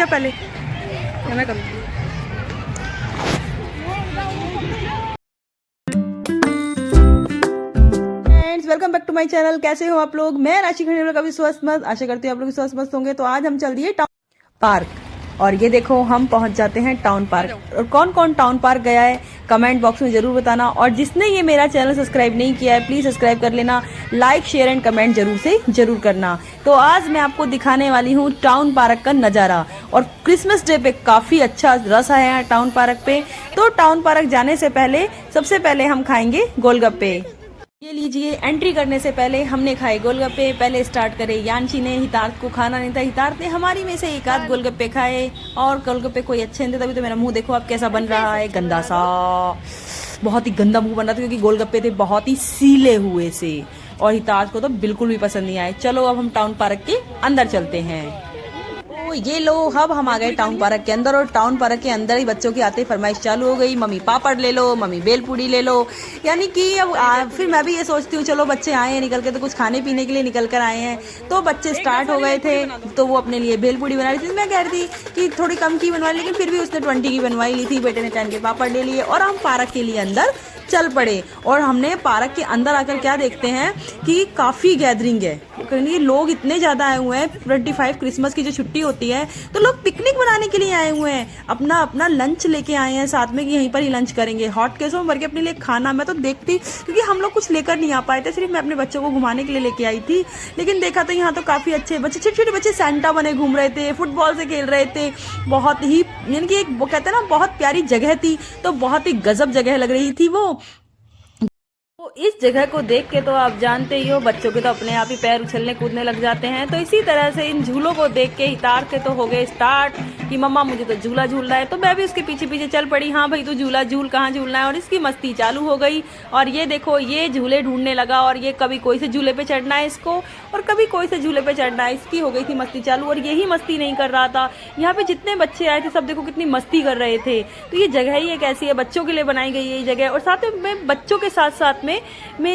पहले या मैं करूँ? Welcome back to my channel. कैसे हो आप लोग? मैं राशि खंडेलवाल काफी स्वस्थ मस्त, आशा करती हूँ आप लोग स्वस्थ मस्त होंगे। तो आज हम चल दिए टाउन पार्क और ये देखो हम पहुंच जाते हैं टाउन पार्क। और कौन कौन टाउन पार्क गया है कमेंट बॉक्स में जरूर बताना। और जिसने ये मेरा चैनल सब्सक्राइब नहीं किया है प्लीज सब्सक्राइब कर लेना, लाइक शेयर एंड कमेंट जरूर से जरूर करना। तो आज मैं आपको दिखाने वाली हूँ टाउन पार्क का नजारा। और क्रिसमस डे पे काफी अच्छा रस आया है टाउन पार्क पे। तो टाउन पार्क जाने से पहले सबसे पहले हम खाएंगे गोलगप्पे। ये लीजिए, एंट्री करने से पहले हमने खाए गोलगप्पे। पहले स्टार्ट करे यानची ने, हितार्थ को खाना नहीं था, हितार्थ ने हमारी में से एक आध गोलगप्पे खाए। और गोलगप्पे कोई अच्छे नहीं थे, तभी तो मेरा मुंह देखो अब कैसा बन रहा है, गंदा सा। बहुत ही गंदा मुंह बन रहा था क्योंकि गोलगप्पे थे बहुत ही सीले हुए से और हितार्थ को तो बिल्कुल भी पसंद नहीं आए। चलो अब हम टाउन पार्क के अंदर चलते हैं। ये लो, अब हम आ गए टाउन पार्क के अंदर। और टाउन पार्क के अंदर ही बच्चों की आते फरमाइश चालू हो गई, मम्मी पापड़ ले लो, मम्मी बेलपूड़ी ले लो। यानी कि अब फिर मैं भी ये सोचती हूँ चलो बच्चे आए हैं निकल के तो कुछ खाने पीने के लिए निकल कर आए हैं। तो बच्चे स्टार्ट हो गए थे तो वो अपने लिए बेलपूड़ी बना रही थी। मैं कह रही थी कि थोड़ी कम की बनवाई, लेकिन फिर भी उसने 20 की बनवाई ली थी। बेटे ने 10 के पापड़ ले लिए और हम पार्क के लिए अंदर चल पड़े। और हमने पार्क के अंदर आकर क्या देखते हैं कि काफी गैदरिंग है, क्योंकि लोग इतने ज्यादा आए हुए हैं। 25 क्रिसमस की जो छुट्टी होती है तो लोग पिकनिक मनाने के लिए आए हुए हैं, अपना अपना लंच लेके आए हैं साथ में कि यहीं पर ही लंच करेंगे। हॉट केसों में भर के अपने लिए खाना। मैं तो देखती क्योंकि हम लोग कुछ लेकर नहीं आ पाए थे, सिर्फ मैं अपने बच्चों को घुमाने के लिए लेके आई थी। लेकिन देखा तो यहाँ तो काफी अच्छे बच्चे, छोटे छोटे बच्चे सैंटा बने घूम रहे थे, फुटबॉल से खेल रहे थे। बहुत ही यानी कि एक वो कहते हैं ना बहुत प्यारी जगह थी, तो बहुत ही गजब जगह लग रही थी वो। तो इस जगह को देख के तो आप जानते ही हो बच्चों के तो अपने आप ही पैर उछलने कूदने लग जाते हैं। तो इसी तरह से इन झूलों को देख के हितार्थ के तो हो गए स्टार्ट कि मम्मा मुझे तो झूला झूलना है। तो मैं भी उसके पीछे पीछे चल पड़ी, हाँ भाई तू झूला झूल, कहाँ झूलना है। और इसकी मस्ती चालू हो गई। और ये देखो ये झूले ढूंढने लगा और ये कभी कोई से झूले पे चढ़ना है इसको और कभी कोई से झूले पे चढ़ना है। इसकी हो गई थी मस्ती चालू। और यही मस्ती नहीं कर रहा था, यहाँ पे जितने बच्चे आए थे सब देखो कितनी मस्ती कर रहे थे। तो ये जगह ही एक ऐसी है, बच्चों के लिए बनाई गई है ये जगह। और साथ में बच्चों के साथ साथ में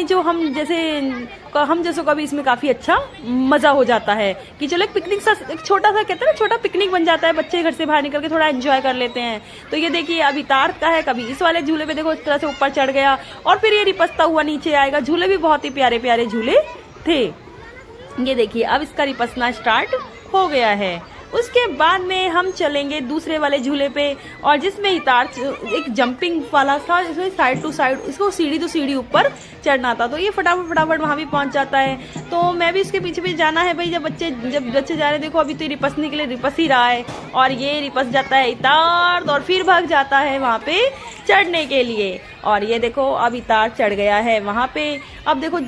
जो हम जैसों का भी इसमें काफी अच्छा मजा हो जाता है कि चलो एक पिकनिक सा, एक छोटा सा कहते हैं ना छोटा पिकनिक बन जाता है। बच्चे घर से बाहर निकल के थोड़ा एंजॉय कर लेते हैं। तो ये देखिए अभी तार्थ का है, कभी इस वाले झूले पे देखो इस तरह से ऊपर चढ़ गया और फिर ये रिपसता हुआ नीचे आएगा। झूले भी बहुत ही प्यारे प्यारे झूले थे। ये देखिए अब इसका रिपसना स्टार्ट हो गया है। उसके बाद में हम चलेंगे दूसरे वाले झूले पे और जिसमें हितार्थ एक जंपिंग वाला था, जिसमें साइड टू साइड इसको सीढ़ी टू सीढ़ी ऊपर चढ़ना था। तो ये फटाफट फटाफट वहां भी पहुंच जाता है। तो मैं भी इसके पीछे पीछे जाना है भाई। जब बच्चे जा रहे हैं देखो अभी तो रिपसने के लिए रिपस ही रहा है और ये रिपस जाता है हितार्थ और फिर भाग जाता है वहां पे चढ़ने के लिए। और ये देखो अब हितार्थ चढ़ गया है वहां पे। अब देखो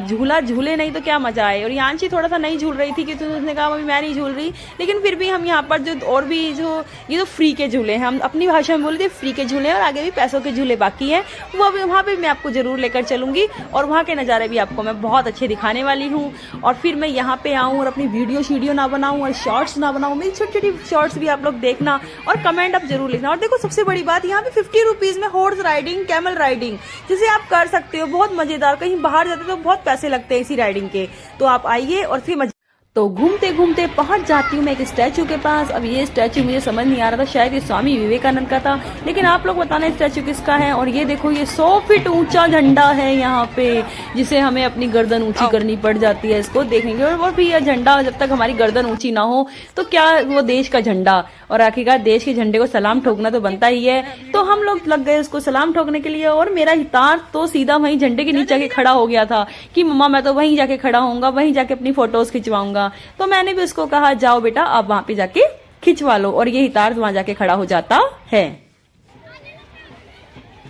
झूला झूले नहीं तो क्या मजा आए। और यांशी थोड़ा सा नहीं झूल रही थी कि उसने कहा अभी मैं नहीं झूल रही, लेकिन फिर भी हम यहाँ पर जो और भी जो ये तो फ्री के झूले हैं, हम अपनी भाषा में बोले थे फ्री के झूले और आगे भी पैसों के झूले बाकी हैं, वो अभी वहाँ पे मैं आपको जरूर लेकर चलूंगी और वहाँ के नज़ारे भी आपको मैं बहुत अच्छे दिखाने वाली हूँ। और फिर मैं यहाँ पे आऊँ और अपनी वीडियो ना बनाऊँ और शॉर्ट्स ना बनाऊँ, मेरी छोटी छोटी शॉर्ट्स भी आप लोग देखना और कमेंट आप जरूर लिखना। और देखो सबसे बड़ी बात यहाँ पे 50 रुपीज में हॉर्स राइडिंग, कैमल राइडिंग जिसे आप कर सकते हो, बहुत मजेदार। कहीं बाहर जाते तो बहुत पैसे लगते हैं इसी राइडिंग के, तो आप आइए और फिर तो घूमते घूमते पहुंच जाती हूँ मैं एक स्टैचू के पास। अब ये स्टैचू मुझे समझ नहीं आ रहा था, शायद ये स्वामी विवेकानंद का था, लेकिन आप लोग बताना स्टैचू किसका है। और ये देखो ये 100 फीट ऊंचा झंडा है यहाँ पे, जिसे हमें अपनी गर्दन ऊंची करनी पड़ जाती है इसको देखेंगे। और भी यह झंडा जब तक हमारी गर्दन ऊंची ना हो तो क्या वो देश का झंडा, और आखिरकार देश के झंडे को सलाम ठोकना तो बनता ही है। तो हम लोग लग गए उसको सलाम ठोकने के लिए। और मेरा हितार्थ तो सीधा वहीं झंडे के नीचे जाके खड़ा हो गया था कि मम्मा मैं तो वहीं जाके खड़ा होऊंगा, वहीं जाके अपनी फोटोज खिंचवाऊंगा। तो मैंने भी उसको कहा जाओ बेटा आप वहां पे जाके खिंचवा लो। और ये हितार्थ वहां जाके खड़ा हो जाता है।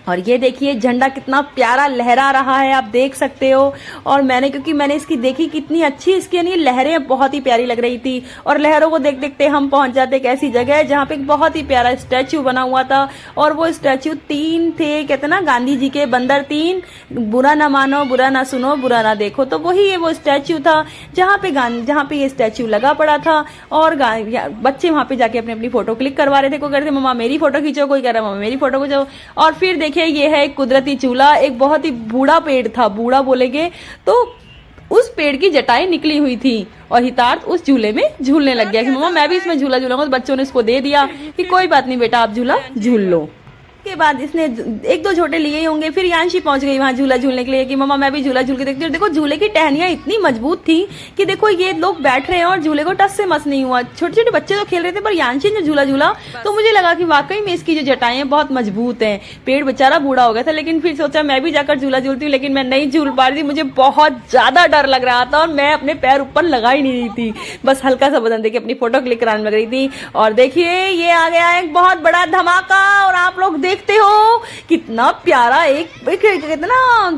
और ये देखिए झंडा कितना प्यारा लहरा रहा है, आप देख सकते हो। और क्योंकि मैंने इसकी देखी कितनी अच्छी इसकी यानी लहरें बहुत ही प्यारी लग रही थी। और लहरों को देख देखते हम पहुंच जाते एक ऐसी जगह जहां पे एक बहुत ही प्यारा स्टैचू बना हुआ था। और वो स्टैचू 3 थे, कहते ना गांधी जी के बंदर 3, बुरा ना मानो बुरा ना सुनो बुरा ना देखो। तो वही ये वो स्टैचू था जहाँ पे ये स्टैचू लगा पड़ा था। और बच्चे वहां पे जाके अपनी अपनी फोटो क्लिक करवा रहे थे। कोई कह रहे थे मम्मा मेरी फोटो खींचो, कोई कह रहा मम्मा मेरी फोटो खींचो। और फिर देखिए ये है एक कुदरती चूल्हा, एक बहुत ही बूढ़ा पेड़ था, बूढ़ा बोलेंगे तो उस पेड़ की जटाएं निकली हुई थी और हितार्थ उस झूले में झूलने लग गया कि मम्मा मैं भी इसमें झूला झूलूंगा। तो बच्चों ने इसको दे दिया कि कोई बात नहीं बेटा, आप झूला झूल लो। के बाद इसने एक दो झोटे लिए ही होंगे, फिर यांशी पहुंच गई वहां झूला झूलने के लिए कि मम्मा मैं भी झूला झूल के देखती हूँ। देखो झूले की टहनियां इतनी मजबूत थी कि देखो ये लोग बैठ रहे हैं और झूले को टस से मस नहीं हुआ। छोटे छोटे बच्चे तो खेल रहे थे, पर यांशी ने झूला झूला तो मुझे लगा कि वाकई में इसकी जो जटाएं हैं बहुत मजबूत हैं। पेड़ बेचारा बूढ़ा हो गया था, लेकिन फिर सोचा मैं भी जाकर झूला झूलती हूँ, लेकिन मैं नहीं झूल पा रही थी। मुझे बहुत ज्यादा डर लग रहा था और मैं अपने पैर ऊपर लगा ही नहीं रही थी, बस हल्का सा बदन देखिए अपनी फोटो क्लिक कराने लग रही थी। और देखिए ये आ गया एक बहुत बड़ा धमाका, और आप लोग देखते हो कितना प्यारा एक कहते ना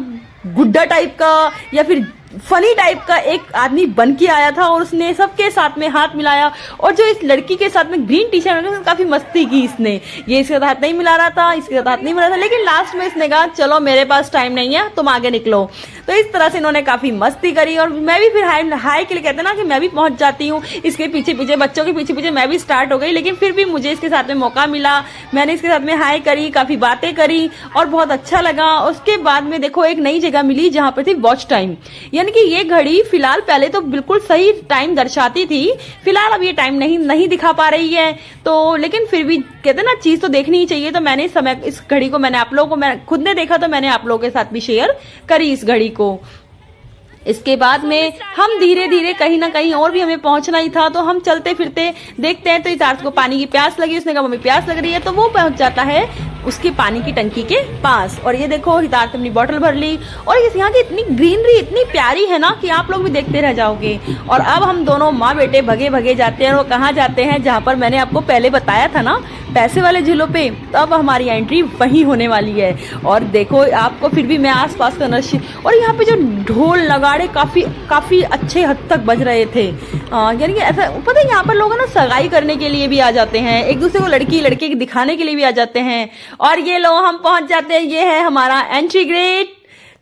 गुड्डा टाइप का या फिर फनी टाइप का एक आदमी बन के आया था, और उसने सबके साथ में हाथ मिलाया। और जो इस लड़की के साथ में ग्रीन टी शर्ट में काफी मस्ती की इसने, ये इसके साथ हाथ नहीं मिला रहा था, इसके साथ हाथ नहीं मिला था, लेकिन लास्ट में इसने कहा चलो मेरे पास टाइम नहीं है, तुम आगे निकलो। तो इस तरह से इन्होंने काफी मस्ती करी, और मैं भी फिर हाई के लिए कहते ना कि मैं भी पहुंच जाती हूँ इसके पीछे पीछे, बच्चों के पीछे पीछे मैं भी स्टार्ट हो गई। लेकिन फिर भी मुझे इसके साथ में मौका मिला, मैंने इसके साथ में हाई करी, काफी बातें करी और बहुत अच्छा लगा। उसके बाद में देखो एक नई जगह मिली जहां पर थी वॉच टाइम, यानी कि ये घड़ी फिलहाल पहले तो बिल्कुल सही टाइम दर्शाती थी, फिलहाल अब ये टाइम नहीं दिखा पा रही है। तो लेकिन फिर भी कहते ना चीज तो देखनी ही चाहिए, तो मैंने इस घड़ी को मैंने आप लोगों को, मैं खुद ने देखा तो मैंने आप लोगों के साथ भी शेयर करी इस घड़ी को। इसके बाद में हम धीरे धीरे कहीं ना कहीं और भी हमें पहुंचना ही था, तो हम चलते फिरते देखते हैं तो हितार्थ को पानी की प्यास लगी, उसने कहा मम्मी प्यास लग रही है, तो वो पहुंच जाता है उसके पानी की टंकी के पास। और ये देखो हितार्थ अपनी बोतल भर ली, और इस यहाँ की इतनी ग्रीनरी इतनी प्यारी है ना कि आप लोग भी देखते रह जाओगे। और अब हम दोनों माँ बेटे भगे भगे जाते हैं, और वो कहाँ जाते हैं जहाँ पर मैंने आपको पहले बताया था ना, पैसे वाले झूलों पे। तो अब हमारी एंट्री वहीं होने वाली है। और देखो आपको फिर भी मैं आसपास का नक्शे, और यहाँ पे जो ढोल नगाड़े काफी अच्छे हद तक बज रहे थे, यानी कि ऐसा पता है यहाँ पर लोग ना सगाई करने के लिए भी आ जाते हैं, एक दूसरे को लड़की लड़के दिखाने के लिए भी आ जाते हैं। और ये लो हम पहुंच जाते हैं, ये है हमारा एंट्री गेट।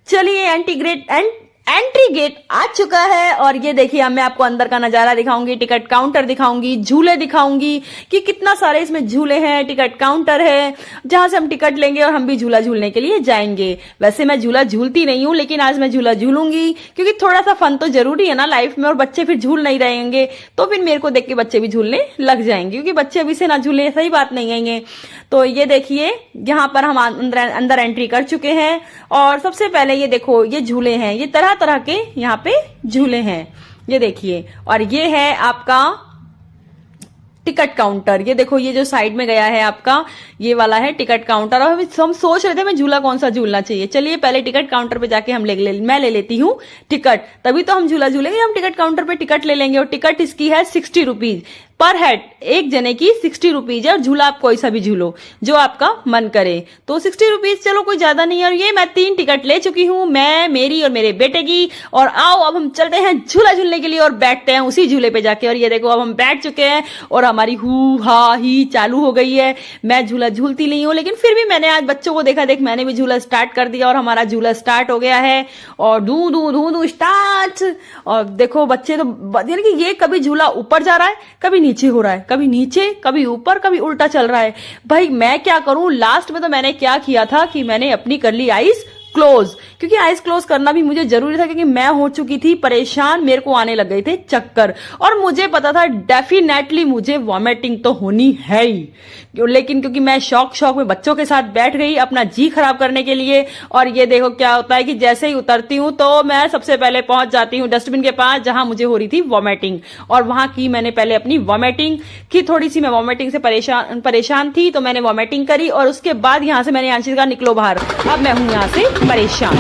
चलिए एंट्री गेट आ चुका है, और ये देखिए मैं आपको अंदर का नजारा दिखाऊंगी, टिकट काउंटर दिखाऊंगी, झूले दिखाऊंगी कि कितना सारे इसमें झूले हैं, टिकट काउंटर है जहां से हम टिकट लेंगे और हम भी झूला झूलने के लिए जाएंगे। वैसे मैं झूला झूलती नहीं हूं, लेकिन आज मैं झूला झूलूंगी क्योंकि थोड़ा सा फन तो जरूरी है ना लाइफ में, और बच्चे फिर झूल नहीं रहेंगे तो फिर मेरे को देख के बच्चे भी झूलने लग जाएंगे, क्योंकि बच्चे अभी से ना झूले सही बात नहीं आएंगे। तो ये देखिए यहाँ पर हम अंदर एंट्री कर चुके हैं, और सबसे पहले ये देखो ये झूले हैं, ये तरह तरह के यहाँ पे झूले हैं, ये देखिए। और ये है आपका टिकट काउंटर, ये देखो ये जो साइड में गया है आपका ये वाला है टिकट काउंटर। और हम सोच रहे थे मैं झूला कौन सा झूलना चाहिए, चलिए पहले टिकट काउंटर पे जाके मैं ले लेती हूँ टिकट, तभी तो हम झूला झूलेंगे। हम टिकट काउंटर पे टिकट ले लेंगे, और टिकट इसकी है 60 रुपीज पर हेड, एक जने की 60 रुपीज है, और झूला आप कोई सा भी झूलो जो आपका मन करे। तो 60 रुपीज चलो कोई ज्यादा नहीं है। और ये मैं 3 टिकट ले चुकी हूँ, मैं, मेरी और मेरे बेटे की। और आओ अब हम चलते हैं झूला झूलने के लिए और बैठते हैं उसी झूले पे जाके। और ये देखो अब हम बैठ चुके हैं और हमारी हू हा ही चालू हो गई है। मैं झूला झूलती नहीं हूँ, लेकिन फिर भी मैंने आज बच्चों को देखा देख मैंने भी झूला स्टार्ट कर दिया, और हमारा झूला स्टार्ट हो गया है। और दू दू दू दू स्टार्ट। और देखो बच्चे तो यानी कि ये कभी झूला ऊपर जा रहा है, कभी नीचे हो रहा है, कभी नीचे कभी ऊपर कभी उल्टा चल रहा है। भाई मैं क्या करूं, लास्ट में तो मैंने क्या किया था कि मैंने अपनी कर ली आईज क्लोज, क्योंकि आईज क्लोज करना भी मुझे जरूरी था, क्योंकि मैं हो चुकी थी परेशान, मेरे को आने लग गए थे चक्कर, और मुझे पता था डेफिनेटली मुझे वॉमिटिंग तो होनी है ही। लेकिन क्योंकि मैं शौक में बच्चों के साथ बैठ गई अपना जी खराब करने के लिए। और ये देखो क्या होता है कि जैसे ही उतरती हूँ तो मैं सबसे पहले पहुंच जाती हूँ डस्टबिन के पास जहां मुझे हो रही थी वॉमिटिंग, और वहां की मैंने पहले अपनी वॉमिटिंग की, थोड़ी सी मैं वॉमिटिंग से परेशान थी तो मैंने वॉमिटिंग करी, और उसके बाद यहां से मैंने आंशिक का निकलो बाहर, अब मैं हूं यहां से परेशान।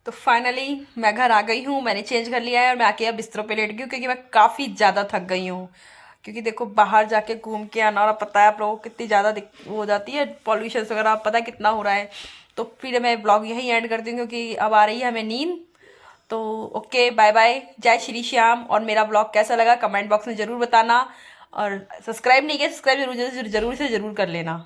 तो फाइनली मैं घर आ गई हूँ, मैंने चेंज कर लिया है और मैं आके अब बिस्तरों पे लेट गई हूँ, क्योंकि मैं काफ़ी ज़्यादा थक गई हूँ। क्योंकि देखो बाहर जाके घूम के आना, और पता है आप लोगों को कितनी ज़्यादा हो जाती है पॉल्यूशन वगैरह, पता है कितना हो रहा है। तो फिर मैं ब्लॉग यहीं एंड करती हूँ, क्योंकि अब आ रही है हमें नींद। तो ओके बाय बाय, जय श्री श्याम। और मेरा ब्लॉग कैसा लगा कमेंट बॉक्स में ज़रूर बताना, और सब्सक्राइब नहीं किया सब्सक्राइब जरूर से ज़रूर कर लेना।